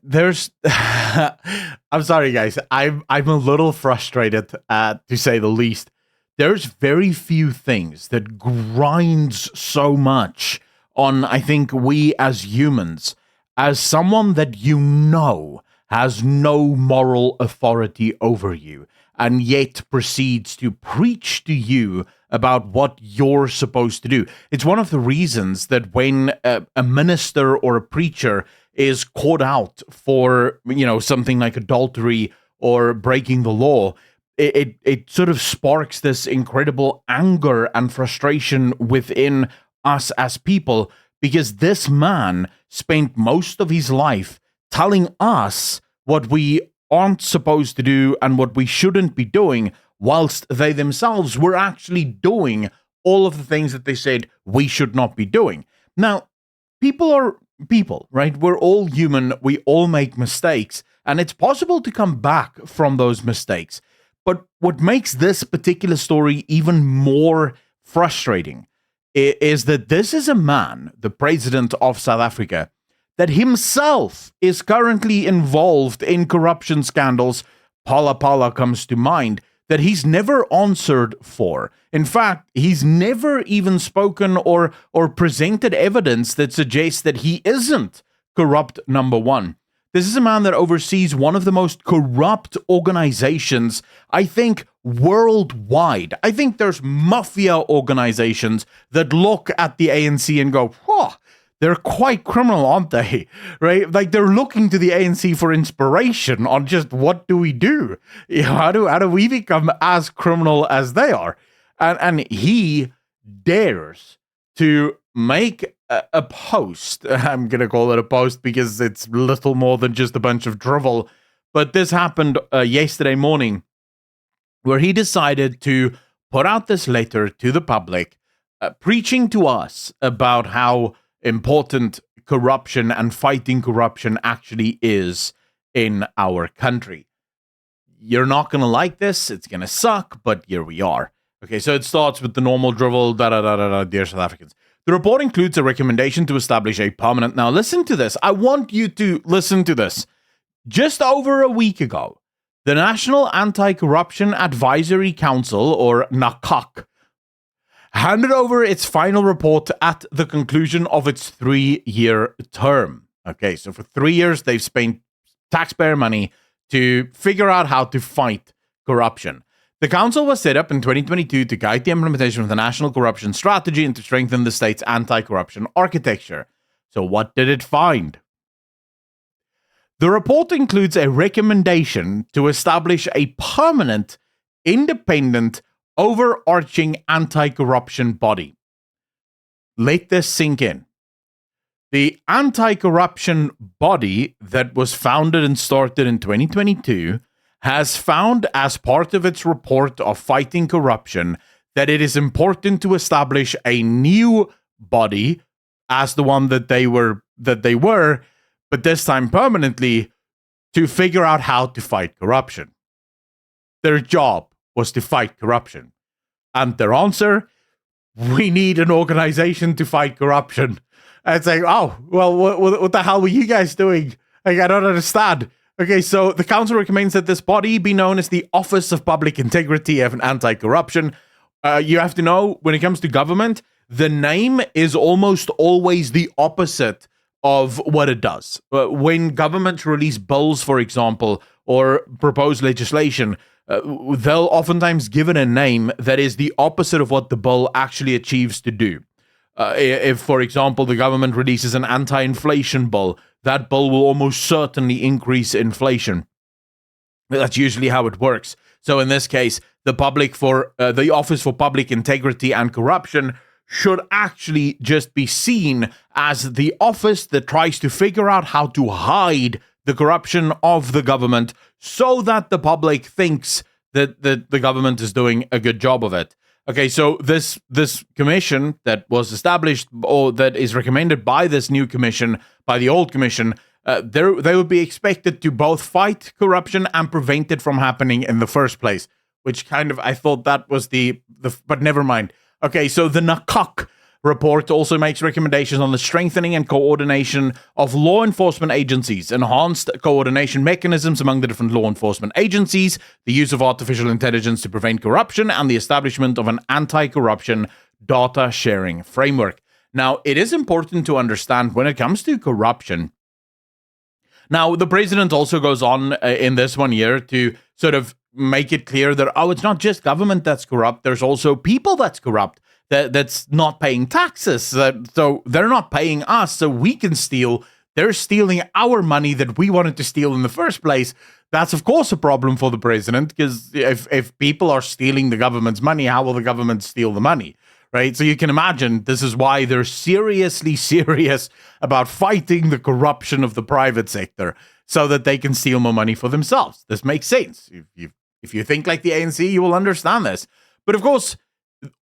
there's I'm sorry guys, I'm a little frustrated, to say the least. There's very few things that grinds so much on, I think, we as humans, as someone that has no moral authority over you and yet proceeds to preach to you about what you're supposed to do. It's one of the reasons that when a minister or a preacher is caught out for, something like adultery or breaking the law, it sort of sparks this incredible anger and frustration within us as people, because this man spent most of his life telling us what we aren't supposed to do and what we shouldn't be doing, whilst they themselves were actually doing all of the things that they said we should not be doing. Now, people are people, right? We're all human. We all make mistakes, and it's possible to come back from those mistakes. But what makes this particular story even more frustrating is that this is a man, the president of South Africa, that himself is currently involved in corruption scandals. Phala comes to mind, that he's never answered for. In fact, he's never even spoken or presented evidence that suggests that he isn't corrupt, number one. This is a man that oversees one of the most corrupt organizations, I think, worldwide. I think there's mafia organizations that look at the ANC and go, whoa, they're quite criminal, aren't they? Right? Like, they're looking to the ANC for inspiration on just what do we do? How do we become as criminal as they are? And he dares to make a post. I'm going to call it a post because it's little more than just a bunch of drivel. But this happened yesterday morning, where he decided to put out this letter to the public, preaching to us about how important corruption and fighting corruption actually is in our country. You're not going to like this. It's going to suck, but here we are. Okay, so it starts with the normal drivel, dear South Africans. The report includes a recommendation to establish a permanent... Now, listen to this. I want you to listen to this. Just over a week ago, the National Anti-Corruption Advisory Council, or NACOC, handed over its final report at the conclusion of its 3-year term. Okay, so for 3 years, they've spent taxpayer money to figure out how to fight corruption. The council was set up in 2022 to guide the implementation of the national corruption strategy and to strengthen the state's anti-corruption architecture. So what did it find? The report includes a recommendation to establish a permanent, independent, overarching anti-corruption body. Let this sink in. The anti-corruption body that was founded and started in 2022 has found, as part of its report of fighting corruption, that it is important to establish a new body as the one that they were, but this time permanently, to figure out how to fight corruption. Their job was to fight corruption. And their answer, we need an organization to fight corruption. And it's like, oh, well, what the hell were you guys doing? Like, I don't understand. Okay, so the council recommends that this body be known as the Office of Public Integrity and Anti-Corruption. You have to know, when it comes to government, the name is almost always the opposite of what it does. When governments release bills, for example, or propose legislation, they'll oftentimes give it a name that is the opposite of what the bill actually achieves to do. If, for example, the government releases an anti-inflation bill, that bill will almost certainly increase inflation. That's usually how it works. So in this case, the Office for Public Integrity and Corruption should actually just be seen as the office that tries to figure out how to hide the corruption of the government so that the public thinks that the government is doing a good job of it. Okay, so this commission that was established, or that is recommended by this new commission, by the old commission, they would be expected to both fight corruption and prevent it from happening in the first place, which kind of, I thought that was but never mind. Okay, so the NACOC report also makes recommendations on the strengthening and coordination of law enforcement agencies, enhanced coordination mechanisms among the different law enforcement agencies, the use of artificial intelligence to prevent corruption, and the establishment of an anti-corruption data sharing framework. Now, it is important to understand when it comes to corruption. Now, the president also goes on in this one year to sort of make it clear that, it's not just government that's corrupt, there's also people that's corrupt, that's not paying taxes. So they're not paying us, so we can steal. They're stealing our money that we wanted to steal in the first place. That's, of course, a problem for the president, because if people are stealing the government's money, how will the government steal the money? Right? So you can imagine this is why they're seriously serious about fighting the corruption of the private sector so that they can steal more money for themselves. This makes sense. If you think like the ANC, you will understand this. But of course,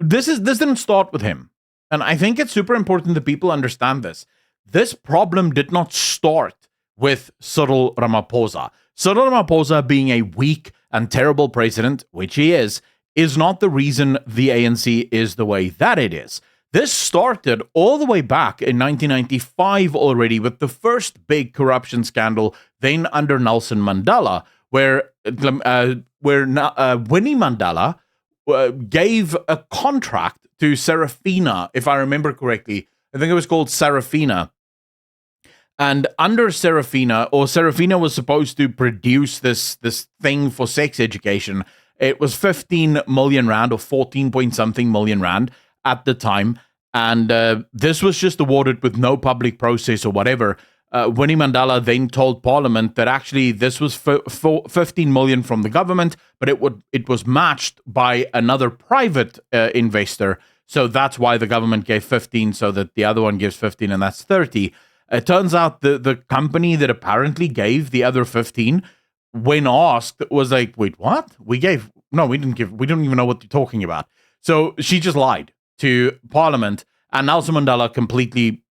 this didn't start with him. And I think it's super important that people understand this. This problem did not start with Cyril Ramaphosa. Cyril Ramaphosa, being a weak and terrible president, which he is not the reason the ANC is the way that it is. This started all the way back in 1995 already with the first big corruption scandal, then under Nelson Mandela, where Winnie Mandela gave a contract to Serafina, if I remember correctly. I think it was called Serafina. And under Serafina was supposed to produce this thing for sex education. It was 15 million rand or 14 point something million rand at the time. And this was just awarded with no public process or whatever. Winnie Mandela then told Parliament that actually this was 15 million from the government, but it was matched by another private investor. So that's why the government gave 15, so that the other one gives 15, and that's 30. It turns out the company that apparently gave the other 15, when asked, was like, wait, what? We didn't give, we don't even know what you're talking about. So she just lied to Parliament, and Nelson Mandela completely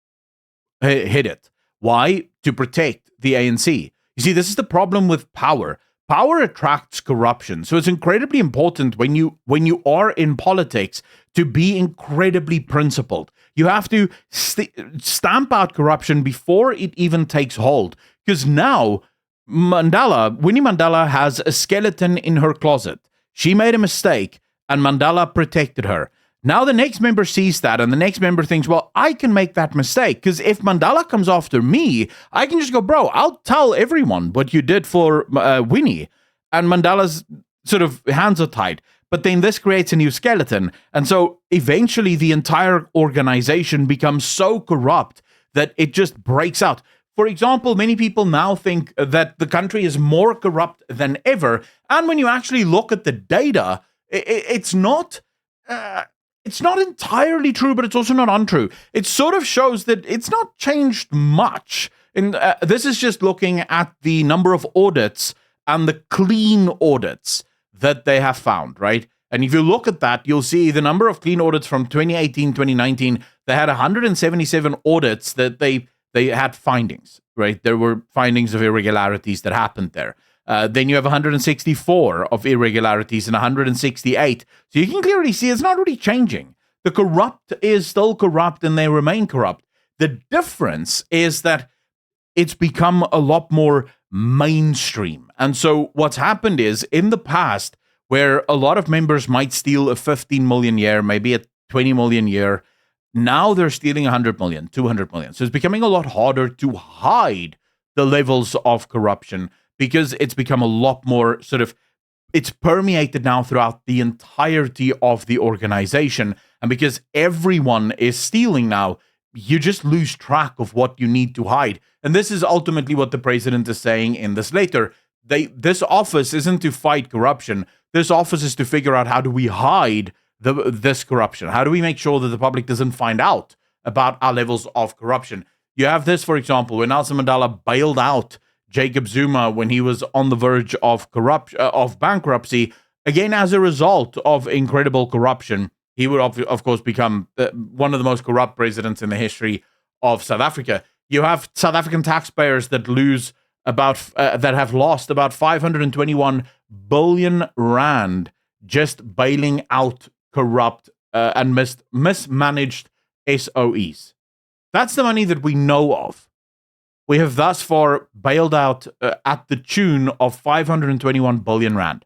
hid it. Why? To protect the ANC. You see, this is the problem with power. Power attracts corruption. So it's incredibly important when you are in politics to be incredibly principled. You have to stamp out corruption before it even takes hold. Because now, Winnie Mandela has a skeleton in her closet. She made a mistake, and Mandela protected her. Now the next member sees that, and the next member thinks, well, I can make that mistake, because if Mandela comes after me, I can just go, bro, I'll tell everyone what you did for Winnie. And Mandela's sort of hands are tied. But then this creates a new skeleton. And so eventually the entire organization becomes so corrupt that it just breaks out. For example, many people now think that the country is more corrupt than ever. And when you actually look at the data, it's not entirely true, but it's also not untrue. It sort of shows that it's not changed much. And this is just looking at the number of audits and the clean audits that they have found, right? And if you look at that, you'll see the number of clean audits from 2018, 2019, they had 177 audits that they had findings, right? There were findings of irregularities that happened there. Then you have 164 of irregularities and 168. So you can clearly see it's not really changing. The corrupt is still corrupt and they remain corrupt. The difference is that it's become a lot more mainstream. And so what's happened is, in the past, where a lot of members might steal a 15 million year, maybe a 20 million year, now they're stealing 100 million, 200 million. So it's becoming a lot harder to hide the levels of corruption, because it's become a lot more it's permeated now throughout the entirety of the organization. And because everyone is stealing now, you just lose track of what you need to hide. And this is ultimately what the president is saying in this letter. This office isn't to fight corruption. This office is to figure out, how do we hide this corruption? How do we make sure that the public doesn't find out about our levels of corruption? You have this, for example, when Nelson Mandela bailed out Jacob Zuma when he was on the verge of bankruptcy, again, as a result of incredible corruption. He would, of course, become one of the most corrupt presidents in the history of South Africa. You have South African taxpayers that have lost about 521 billion rand just bailing out corrupt and mismanaged SOEs. That's the money that we know of. We have thus far bailed out at the tune of 521 billion rand.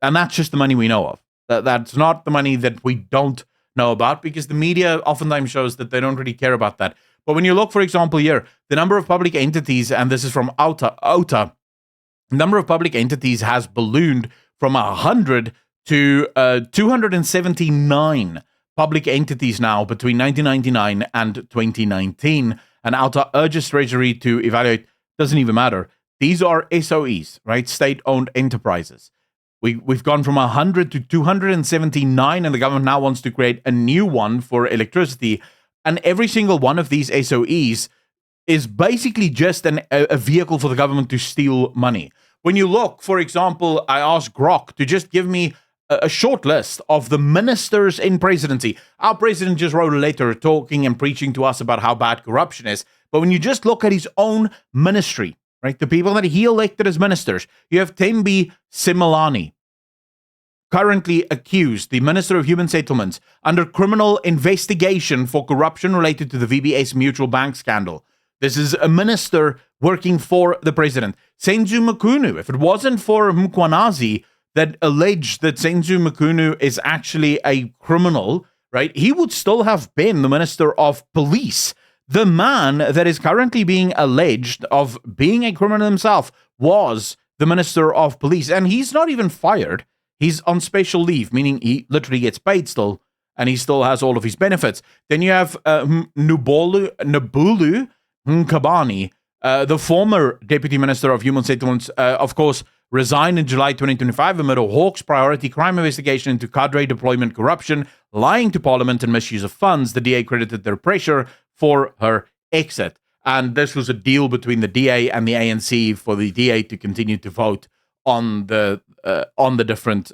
And that's just the money we know of. That's not the money that we don't know about, because the media oftentimes shows that they don't really care about that. But when you look, for example, here, the number of public entities, and this is from OTA, the number of public entities has ballooned from 100 to 279 public entities now between 1999 and 2019. And OTA urges Treasury to evaluate, doesn't even matter. These are SOEs, right? State-owned enterprises. We've gone from 100 to 279, and the government now wants to create a new one for electricity. And every single one of these SOEs is basically just a vehicle for the government to steal money. When you look, for example, I asked Grok to just give me a short list of the ministers in presidency. Our president just wrote a letter talking and preaching to us about how bad corruption is. But when you just look at his own ministry, right, the people that he elected as ministers, you have Thembi Simelane, currently accused, the Minister of Human Settlements, under criminal investigation for corruption related to the VBS Mutual Bank scandal. This is a minister working for the president. Senzo Mkhunu, if it wasn't for Mkhwanazi that alleged that Senzo Mkhunu is actually a criminal, right, he would still have been the Minister of Police. The man that is currently being alleged of being a criminal himself was the Minister of Police, and he's not even fired. He's on special leave, meaning he literally gets paid still, and he still has all of his benefits. Then you have Nabulu Nkabani, the former Deputy Minister of Human Settlements, of course, resigned in July 2025 amid a Hawks priority crime investigation into cadre deployment corruption, lying to Parliament, and misuse of funds. The DA credited their pressure for her exit. And this was a deal between the DA and the ANC for the DA to continue to vote on the different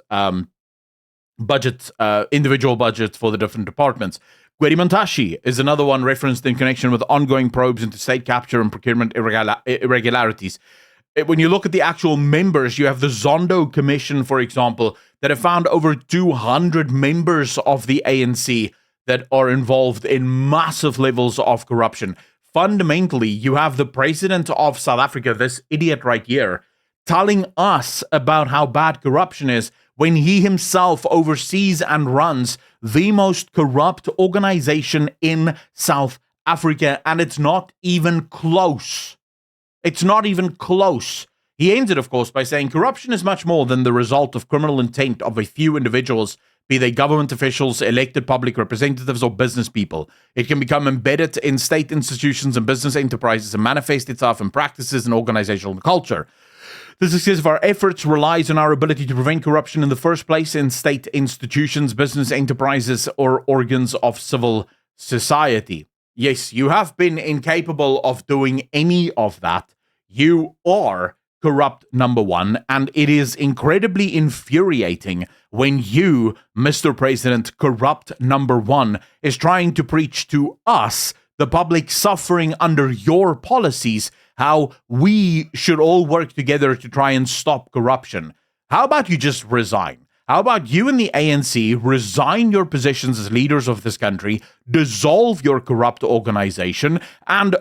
budgets, individual budgets for the different departments. Gwedi Montashi is another one referenced in connection with ongoing probes into state capture and procurement irregularities. When you look at the actual members, you have the Zondo Commission, for example, that have found over 200 members of the ANC that are involved in massive levels of corruption. Fundamentally, you have the president of South Africa, this idiot right here, telling us about how bad corruption is when he himself oversees and runs the most corrupt organization in South Africa, and it's not even close. It's not even close. He ends it, of course, by saying corruption is much more than the result of criminal intent of a few individuals, be they government officials, elected public representatives, or business people. It can become embedded in state institutions and business enterprises and manifest itself in practices and organizational culture. The success of our efforts relies on our ability to prevent corruption in the first place in state institutions, business enterprises, or organs of civil society. Yes, you have been incapable of doing any of that. You are corrupt, number one, and it is incredibly infuriating when you, Mr. President, corrupt number one, is trying to preach to us, the public suffering under your policies, how we should all work together to try and stop corruption. How about you just resign? How about you and the ANC resign your positions as leaders of this country, dissolve your corrupt organization, and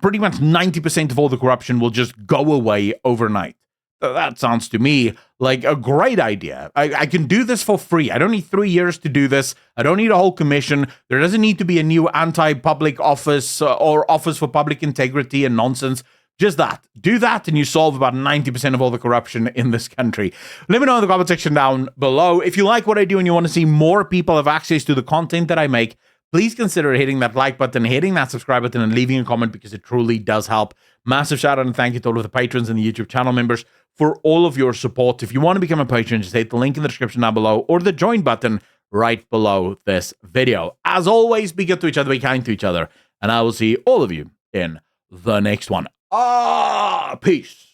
pretty much 90% of all the corruption will just go away overnight. That sounds to me like a great idea. I can do this for free. I don't need 3 years to do this. I don't need a whole commission. There doesn't need to be a new anti-public office or office for public integrity and nonsense. Just that. Do that and you solve about 90% of all the corruption in this country. Let me know in the comment section down below. If you like what I do and you want to see more people have access to the content that I make, please consider hitting that like button, hitting that subscribe button, and leaving a comment because it truly does help. Massive shout out and thank you to all of the patrons and the YouTube channel members for all of your support. If you want to become a patron, just hit the link in the description down below or the join button right below this video. As always, be good to each other, be kind to each other, and I will see all of you in the next one. Peace.